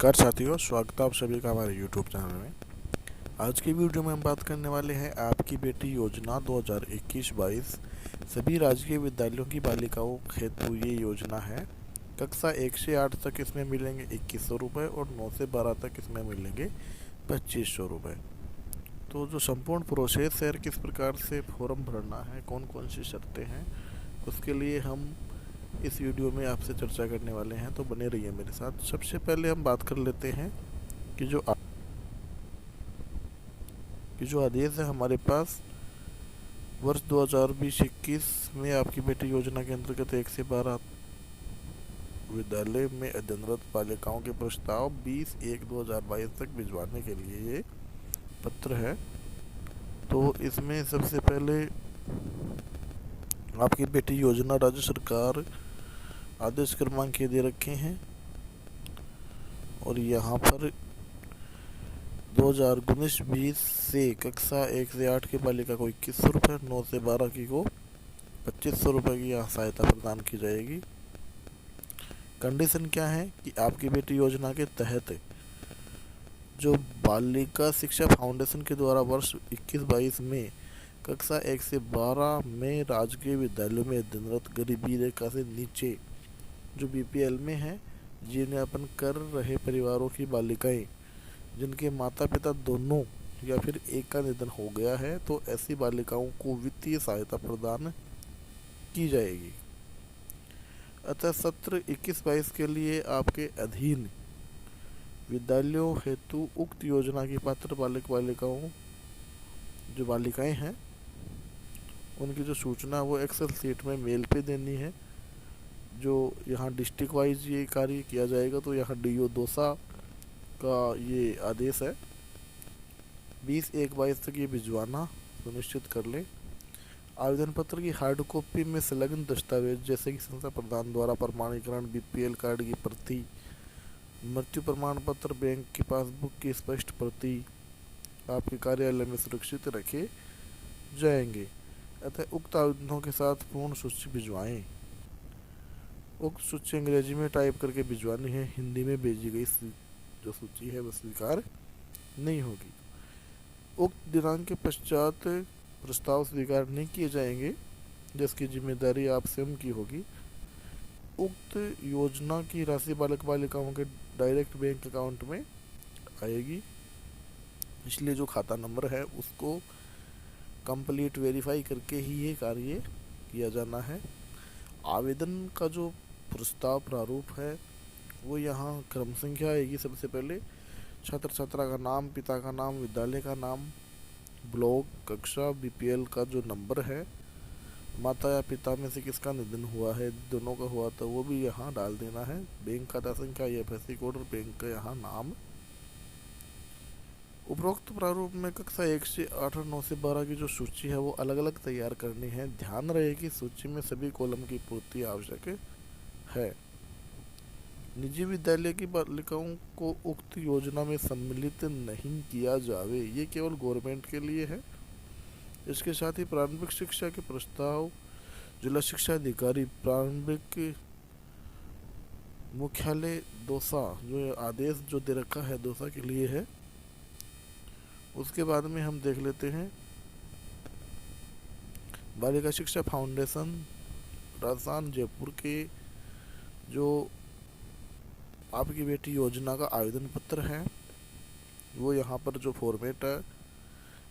नमस्कार साथियों, स्वागत है आप सभी का हमारे YouTube चैनल में। आज की वीडियो में हम बात करने वाले हैं आपकी बेटी योजना 2021-22। सभी राजकीय विद्यालयों की बालिकाओं हेतु ये योजना है। कक्षा 1 से 8 तक इसमें मिलेंगे 2100 रुपये और 9 से 12 तक इसमें मिलेंगे 2500 रुपये। तो जो संपूर्ण प्रोसेस है, किस प्रकार से फॉर्म भरना है, कौन कौन सी शर्तें हैं, उसके लिए हम इस वीडियो में आपसे चर्चा करने वाले हैं। तो बने रहिए मेरे साथ। सबसे पहले हम बात कर लेते हैं कि जो आदेश है हमारे पास वर्ष 2020-21 में आपकी बेटी योजना के अंतर्गत 1 से 12 विद्यालय में अध्ययनरत बालिकाओं के प्रस्ताव 20/1/2022 तक भिजवाने के लिए ये पत्र है। तो इसमें सबसे पहले आपकी बेटी योजना राज्य सरकार आदेश क्रमांक ये दे रखे हैं और यहाँ पर 2019-20 से कक्षा 1 से 8 की बालिका को 2100 रुपये, 9 से 12 की को 2500 रुपये की यहाँ सहायता प्रदान की जाएगी। कंडीशन क्या है कि आपकी बेटी योजना के तहत जो बालिका शिक्षा फाउंडेशन के द्वारा वर्ष 21-22 में कक्षा 1 से 12 में राजकीय विद्यालयों में अध्ययनरत गरीबी रेखा से नीचे जो BPL में है, जीवनयापन कर रहे परिवारों की बालिकाएं जिनके माता पिता दोनों या फिर एक का निधन हो गया है, तो ऐसी बालिकाओं को वित्तीय सहायता प्रदान की जाएगी। अतः सत्र 21-22 के लिए आपके अधीन विद्यालयों हेतु उक्त योजना की पात्र बालिकाओं जो बालिकाएं हैं उनकी जो सूचना वो एक्सेल सीट में मेल पे देनी है। जो यहाँ डिस्ट्रिक्ट वाइज ये कार्य किया जाएगा, तो यहाँ DO दौसा का ये आदेश है 20/1/22 तक ये भिजवाना सुनिश्चित कर लें। आवेदन पत्र की हार्ड कॉपी में संलग्न दस्तावेज जैसे कि संस्था प्रधान द्वारा प्रमाणीकरण, BPL कार्ड की प्रति, मृत्यु प्रमाण पत्र, बैंक की पासबुक की स्पष्ट प्रति आपके कार्यालय में सुरक्षित रखे जाएंगे। अतः उक्त आवेदनों के साथ पूर्ण सूची भिजवाएं। उक्त सूची अंग्रेजी में टाइप करके भिजवानी है, हिंदी में भेजी गई जो सूची है वह स्वीकार नहीं होगी। उक्त दिनांक के पश्चात प्रस्ताव स्वीकार नहीं किए जाएंगे, जिसकी जिम्मेदारी आप स्वयं की होगी। उक्त योजना की राशि बालिकाओं के डायरेक्ट बैंक अकाउंट में आएगी, इसलिए जो खाता नंबर है उसको कंप्लीट वेरीफाई करके ही ये कार्य किया जाना है। आवेदन का जो प्रस्ताव प्रारूप है वो यहाँ क्रम संख्या आएगी। सबसे पहले छात्र छात्रा का नाम, पिता का नाम, विद्यालय का नाम, ब्लॉक, कक्षा, BPL का जो नंबर है, माता या पिता में से किसका निधन हुआ है, दोनों का हुआ तो वो भी यहाँ डाल देना है। बैंक खाता संख्या, IFSC कोड और बैंक का यहाँ नाम। उपरोक्त प्रारूप में कक्षा 1 से 8 और 9 से 12 की जो सूची है वो अलग अलग तैयार करनी है। ध्यान रहे कि सूची में सभी कॉलम की पूर्ति आवश्यक है। निजी विद्यालय की बालिकाओं को उक्त योजना में सम्मिलित नहीं किया जावे, ये केवल गवर्नमेंट के लिए है। इसके साथ ही प्रारंभिक शिक्षा के प्रस्ताव जिला शिक्षा अधिकारी प्रारंभिक मुख्यालय दौसा जो आदेश जो दे रखा है दौसा के लिए है। उसके बाद में हम देख लेते हैं बालिका शिक्षा फाउंडेशन राजस्थान जयपुर के जो आपकी बेटी योजना का आवेदन पत्र है वो यहाँ पर जो फॉर्मेट है,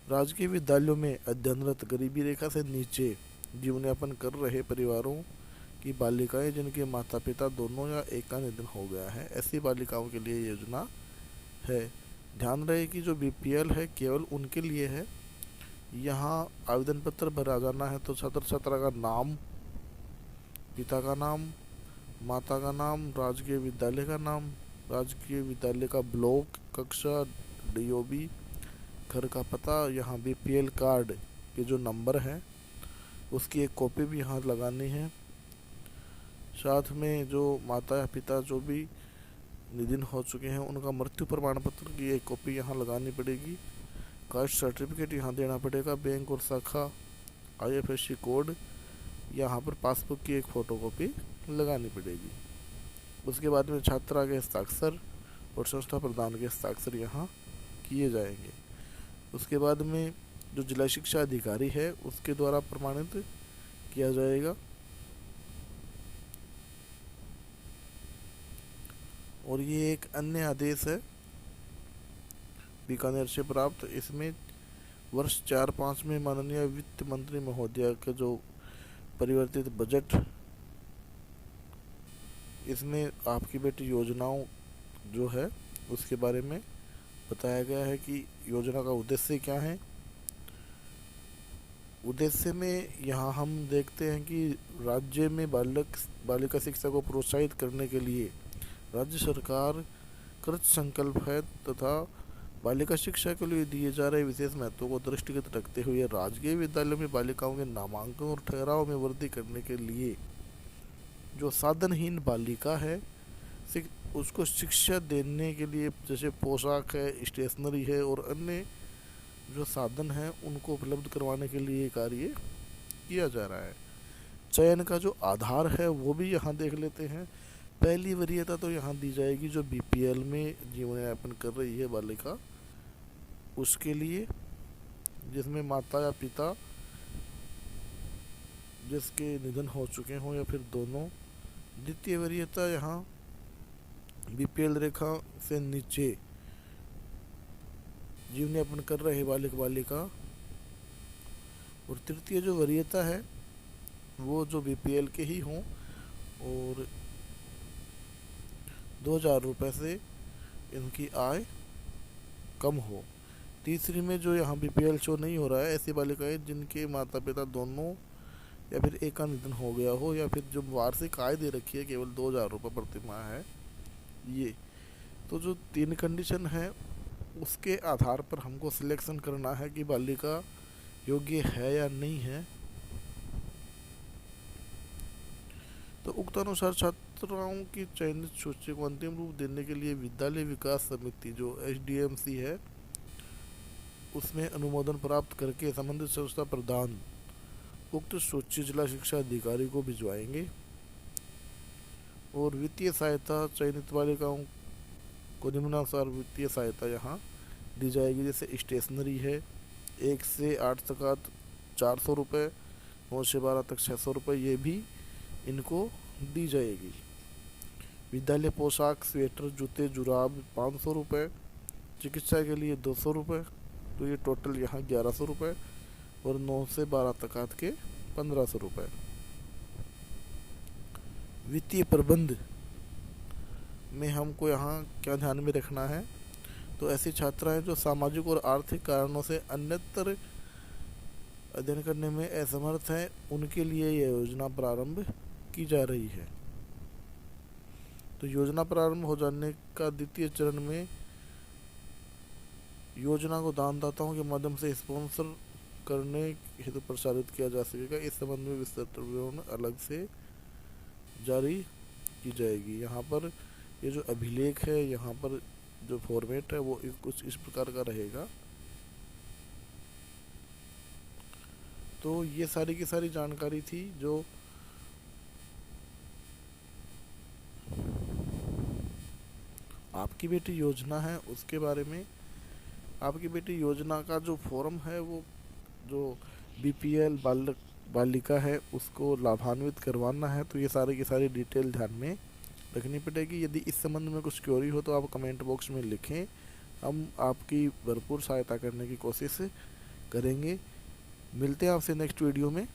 राजकीय विद्यालयों में अध्ययनरत गरीबी रेखा से नीचे जीवनयापन कर रहे परिवारों की बालिकाएं जिनके माता पिता दोनों या एक का निधन हो गया है, ऐसी बालिकाओं के लिए योजना है। ध्यान रहे कि जो BPL है केवल उनके लिए है। यहाँ आवेदन पत्र भरा जाना है तो छात्र छात्रा का नाम, पिता का नाम, माता का नाम, राजकीय विद्यालय का नाम, राजकीय विद्यालय का ब्लॉक, कक्षा, DOB, घर का पता, यहाँ BPL कार्ड के जो नंबर है उसकी एक कॉपी भी यहाँ लगानी है। साथ में जो माता या पिता जो भी निधन हो चुके हैं उनका मृत्यु प्रमाण पत्र की एक कॉपी यहाँ लगानी पड़ेगी। कास्ट सर्टिफिकेट यहाँ देना पड़ेगा। बैंक और शाखा, IFSC कोड, यहाँ पर पासबुक की एक फ़ोटोकॉपी लगानी पड़ेगी। उसके बाद में छात्रा के हस्ताक्षर और संस्था प्रधान के हस्ताक्षर यहाँ किए जाएंगे। उसके बाद में जो जिला शिक्षा अधिकारी है उसके द्वारा प्रमाणित किया जाएगा। और ये एक अन्य आदेश है बीकानेर से प्राप्त। इसमें वर्ष 4-5 में माननीय वित्त मंत्री महोदय का जो परिवर्तित बजट, इसमें आपकी बेटी योजनाओं जो है उसके बारे में बताया गया है कि योजना का उद्देश्य क्या है। उद्देश्य में यहाँ हम देखते हैं कि राज्य में बालिका शिक्षा को प्रोत्साहित करने के लिए राज्य सरकार कृत संकल्प है तथा बालिका शिक्षा के लिए दिए जा रहे विशेष महत्व को दृष्टिगत रखते हुए राजकीय विद्यालयों में बालिकाओं के नामांकन और ठहराव में वृद्धि करने के लिए जो साधनहीन बालिका है उसको शिक्षा देने के लिए जैसे पोशाक है, स्टेशनरी है और अन्य जो साधन हैं उनको उपलब्ध करवाने के लिए कार्य किया जा रहा है। चयन का जो आधार है वो भी यहाँ देख लेते हैं। पहली वरीयता तो यहाँ दी जाएगी जो बीपीएल में जीवन यापन कर रही है बालिका, उसके लिए, जिसमें माता या पिता जिसके निधन हो चुके हों या फिर दोनों। द्वितीय वरीयता यहाँ बीपीएल रेखा से नीचे जीवन यापन कर रहे बालिक बालिका। और तृतीय जो वरीयता है वो जो बीपीएल के ही हों और 2000 रुपये से इनकी आय कम हो। तीसरी में जो यहाँ बीपीएल शो नहीं हो रहा है, ऐसी बालिकाएं जिनके माता पिता दोनों या फिर एक का निधन हो गया हो या फिर जो वार्षिक आय दे रखी है केवल 2000 रुपये प्रति माह है। ये तो जो 3 कंडीशन है उसके आधार पर हमको सिलेक्शन करना है कि बालिका योग्य है या नहीं है। तो उक्त अनुसार छात्राओं की चयनित सूची को अंतिम रूप देने के लिए विद्यालय विकास समिति जो एचडीएमसी है उसमें अनुमोदन प्राप्त करके संबंधित संस्था प्रधान उक्त सूची जिला शिक्षा अधिकारी को भिजवाएंगे। और वित्तीय सहायता चयनित बालिकाओं को निम्नानुसार वित्तीय सहायता यहाँ दी जाएगी। जैसे स्टेशनरी है 1 से 8 तक 400 रुपये, 9 से 12 तक 600 रुपये, ये भी इनको दी जाएगी। विद्यालय पोशाक स्वेटर जूते जुराब 500 रुपये, चिकित्सा के लिए 200 रुपये, तो ये टोटल यहाँ 1100 रुपये। और 9 से 12 तक के 1500 रुपये। वित्तीय प्रबंध में हमको यहाँ क्या ध्यान में रखना है, तो ऐसी छात्राएं जो सामाजिक और आर्थिक कारणों से अन्यत्र अध्ययन करने में असमर्थ हैं उनके लिए यह योजना प्रारंभ की जा रही है। तो योजना प्रारंभ हो जाने का द्वितीय चरण में योजना को दानदाताओं के माध्यम से स्पॉन्सर करने हेतु प्रसारित किया जा सकेगा। इस संबंध में विस्तृत विवरण अलग से जारी की जाएगी। यहाँ पर ये जो अभिलेख है, यहाँ पर जो फॉर्मेट है वो कुछ इस प्रकार का रहेगा। तो ये सारी की सारी जानकारी थी जो आपकी बेटी योजना है उसके बारे में। आपकी बेटी योजना का जो फॉर्म है वो जो बीपीएल बालिका है उसको लाभान्वित करवाना है, तो ये सारी की सारी डिटेल ध्यान में रखनी पड़ेगी। यदि इस संबंध में कुछ क्वेरी हो तो आप कमेंट बॉक्स में लिखें, हम आपकी भरपूर सहायता करने की कोशिश करेंगे। मिलते हैं आपसे नेक्स्ट वीडियो में।